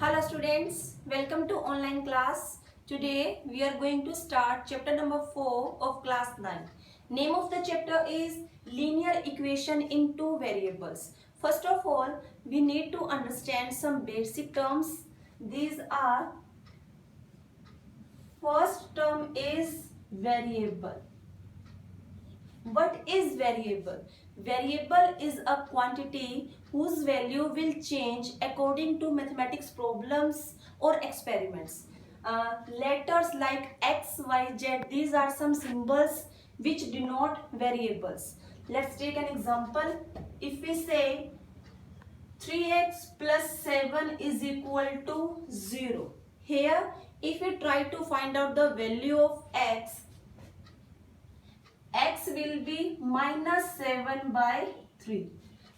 Hello students, welcome to online class. Today we are going to start chapter number 4 of class 9. Name of the chapter is linear equation in two variables. First of all, we need to understand some basic terms. These are, first term is variable. What is variable? Variable is a quantity whose value will change according to mathematics problems or experiments. Letters like x, y, z, these are some symbols which denote variables. Let's take an example. If we say 3x plus 7 is equal to 0. Here, if we try to find out the value of x will be minus 7 by 3.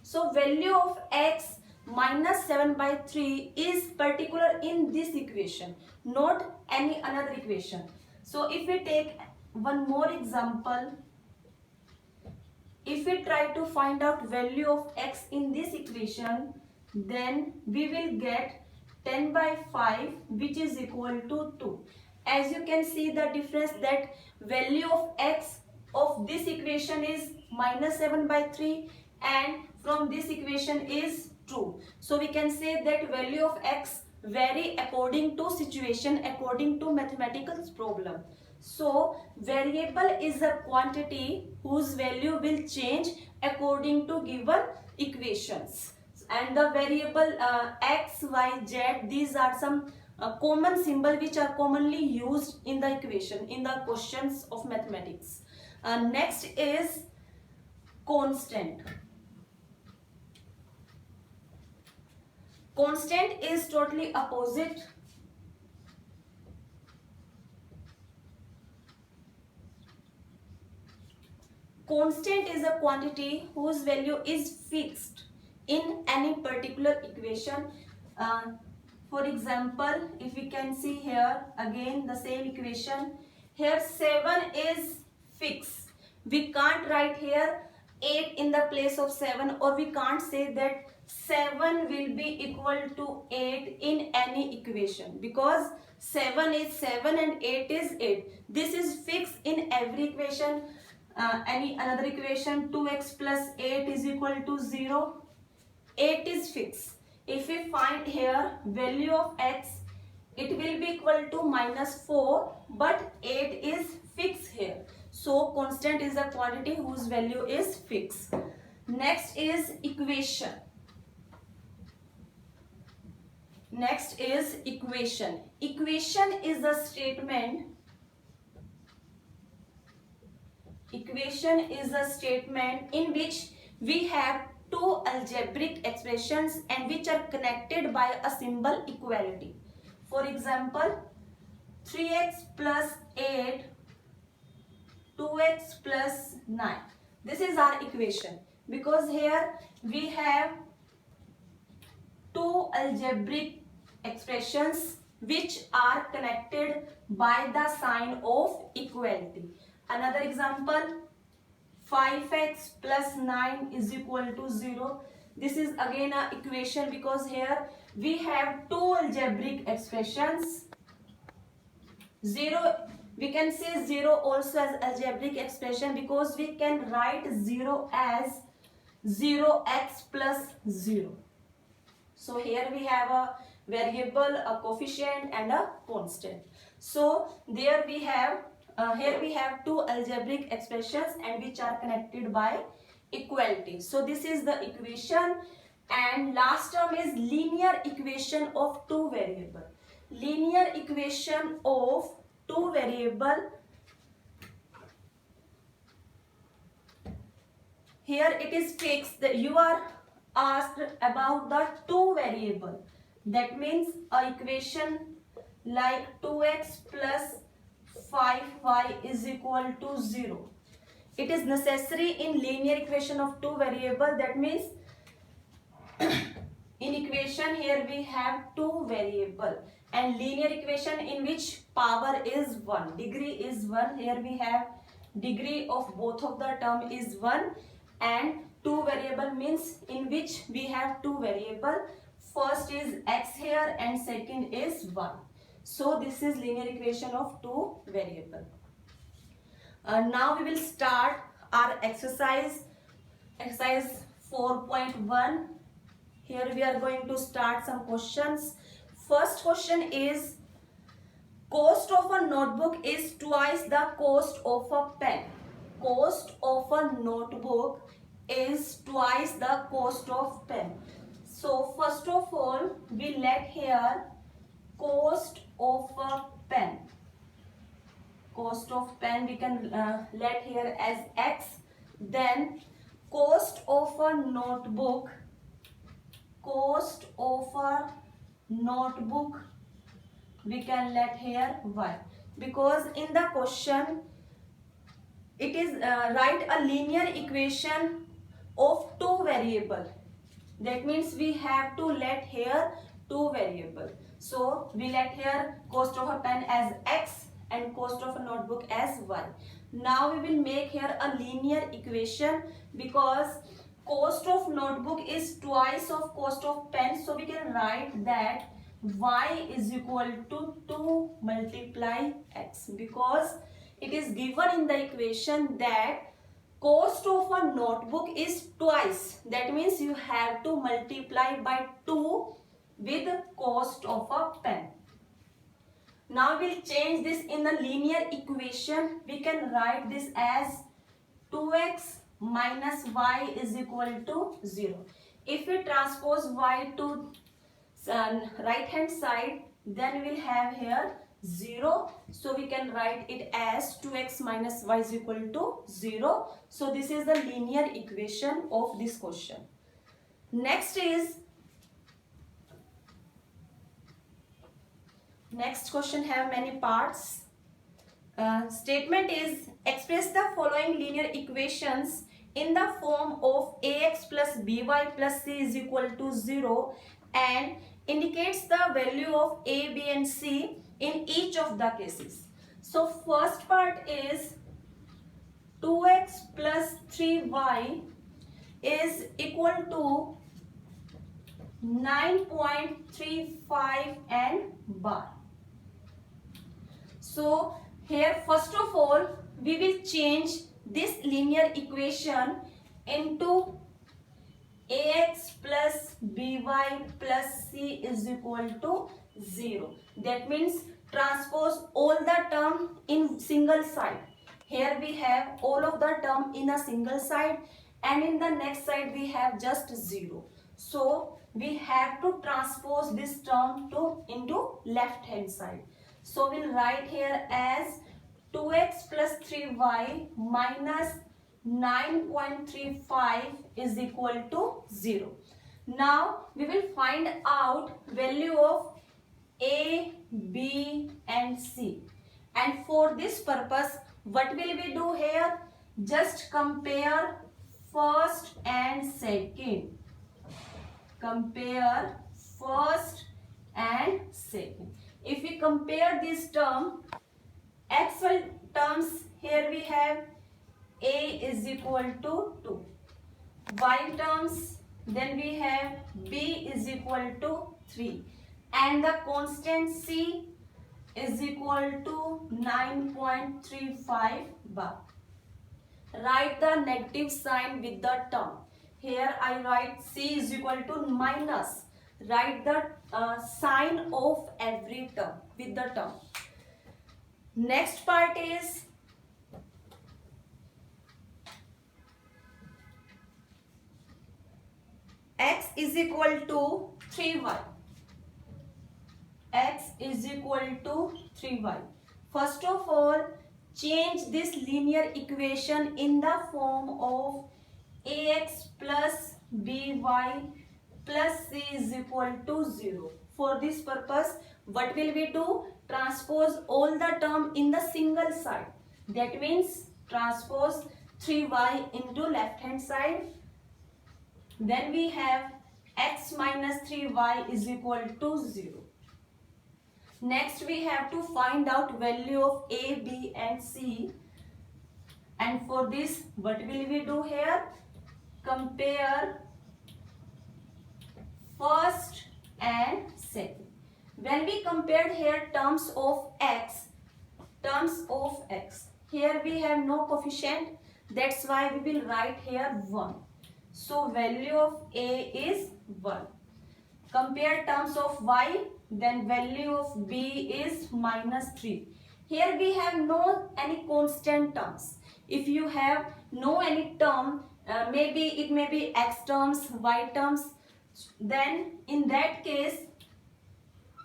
So value of x minus 7 by 3 is particular in this equation, not any another equation. So if we take one more example, if we try to find out value of x in this equation, then we will get 10 by 5 which is equal to 2. As you can see the difference, that value of x of this equation is minus 7 by 3 and from this equation is 2. So we can say that value of x vary according to situation, according to mathematical problem. So variable is a quantity whose value will change according to given equations. And the variable x, y, z, these are some common symbol which are commonly used in the equation, in the questions of mathematics. Next is constant. Constant is totally opposite. Constant is a quantity whose value is fixed in any particular equation. For example, if we can see here again the same equation, here 7 is fixed. We can't write here 8 in the place of 7, or we can't say that 7 will be equal to 8 in any equation, because 7 is 7 and 8 is 8. This is fixed in every equation. Any another equation, 2x plus 8 is equal to 0. 8 is fixed. If we find here value of x, it will be equal to minus 4, but 8 is fixed here. So constant is a quantity whose value is fixed. Next is equation. Next is equation. Equation is a statement. Equation is a statement in which we have two algebraic expressions and which are connected by a symbol equality. For example, 3x plus 8, 2x plus 9. This is our equation, because here we have two algebraic expressions which are connected by the sign of equality. Another example, 5x plus 9 is equal to 0. This is again an equation, because here we have two algebraic expressions. 0, we can say 0 also as algebraic expression, because we can write 0 as 0x plus 0. So here we have a variable, a coefficient and a constant. So there we have here we have two algebraic expressions and which are connected by equality. So this is the equation. And last term is linear equation of two variable. Linear equation of two variable. Here it is fixed that you are asked about the two variable. That means a equation like 2x plus 5y is equal to 0. It is necessary in linear equation of two variable. That means in equation here we have two variable, and linear equation in which power is 1, degree is 1. Here we have degree of both of the term is 1, and two variable means in which we have two variable. First is x here and second is y. So this is linear equation of two variable. Now we will start our exercise 4.1. Here we are going to start some questions. First question is, cost of a notebook is twice the cost of a pen. Cost of a notebook is twice the cost of pen. So first of all, we let here cost of a pen. Cost of pen we can let here as x. Then cost of a notebook. Cost of a notebook we can let here y, because in the question it is write a linear equation of two variable. That means we have to let here two variable. So we let here cost of a pen as x and cost of a notebook as y. Now we will make here a linear equation, because cost of notebook is twice of cost of pen. So we can write that y is equal to 2 multiply x, because it is given in the equation that cost of a notebook is twice. That means you have to multiply by 2 with cost of a pen. Now we'll change this in a linear equation. We can write this as 2x minus y is equal to 0. If we transpose y to right hand side, then we will have here 0. So we can write it as 2x minus y is equal to 0. So this is the linear equation of this question. Next question have many parts. Statement is, express the following linear equations in the form of ax plus by plus c is equal to 0, and indicates the value of a, b and c in each of the cases. So first part is 2x plus 3y is equal to 9.35 and bar. So here first of all we will change this linear equation into ax plus by plus c is equal to 0. That means transpose all the term in single side. Here we have all of the term in a single side, and in the next side we have just 0. So we have to transpose this term into left hand side. So we'll write here as 2x plus 3y minus 9.35 is equal to 0. Now we will find out value of a, b and c. And for this purpose, what will we do here? Just compare first and second. Compare first and second. If we compare this term, actual terms, here we have a is equal to 2. Y terms, then we have b is equal to 3. And the constant c is equal to 9.35 bar. Write the negative sign with the term. Here I write c is equal to minus. Write the sign of every term with the term. Next part is x is equal to 3y. X is equal to 3y. First of all, change this linear equation in the form of ax plus by plus c is equal to 0. For this purpose, what will we do? Transpose all the term in the single side. That means transpose 3y into left hand side. Then we have x minus 3y is equal to 0. Next we have to find out value of a, b and c. And for this, what will we do here? Compare first and 7. When we compared here terms of x, here we have no coefficient, that's why we will write here 1. So value of a is 1. Compare terms of y, then value of b is minus 3. Here we have no any constant terms. If you have no any term, maybe it may be x terms, y terms, then in that case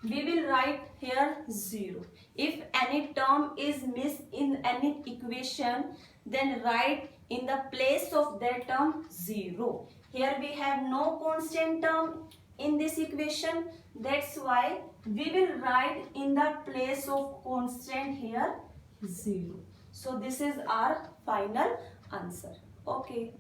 we will write here 0. If any term is missed in any equation, then write in the place of that term 0. Here we have no constant term in this equation, that's why we will write in the place of constant here 0. So this is our final answer. Okay.